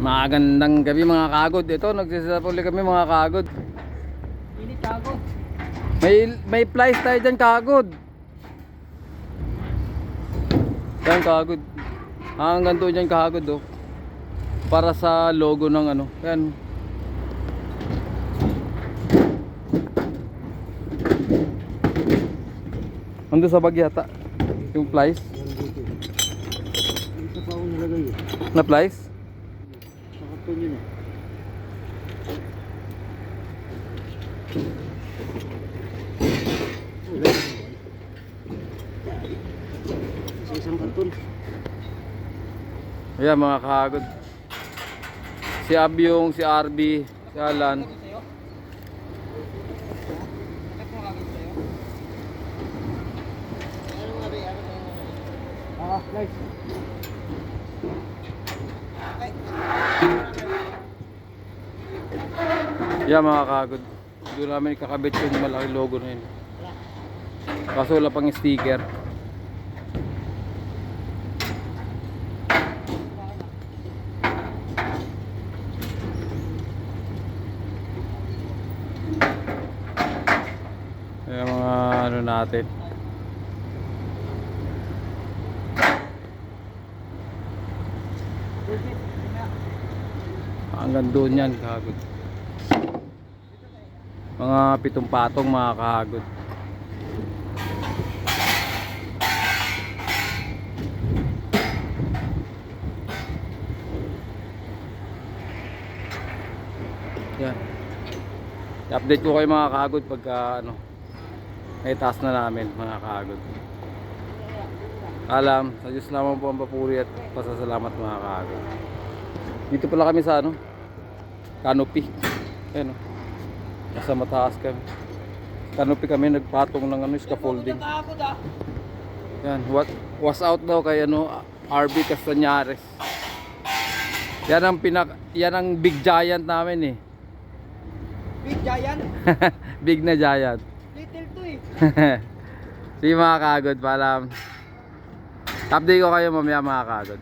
Magandang gabi mga kagod. Ito, nagsisapuli kami mga kagod. Init kagod. May flies tayo dyan kagod. Yan kagod. Hanggang doon dyan kagod oh. Para sa logo ng ano. Yan. Ando sa bag yata yung flies. Ito pa ako nilagay eh. Na flies? Sa karton yun eh. Sa isang karton. Ayan mga kagod. Si Abyong, si RB, si Alan. Nice. Ayan mga kagod. Doon namin kakabit yung malaking logo na yun. Kaso wala pang sticker. Ayan mga ano natin. Hanggang doon yan kagod. Mga 7 patong mga kagod. Yan. I-update ko kayo mga kagod pagka ano ay taas na namin mga kagod. Alam, sa Diyos lamang po ang papuri at pasasalamat mga kagod. Dito pala kami sa ano canopy. Ayan o. Nasa mataas kami. Canopy kami, nagpatong ng ano, scaffolding. Yan, was out daw kay ano, RB Castañares. Yan ang big giant namin eh. Big giant? Big na giant. Little to eh. Sige mga kagod, paalam. Update ko kayo mamaya mga kagod.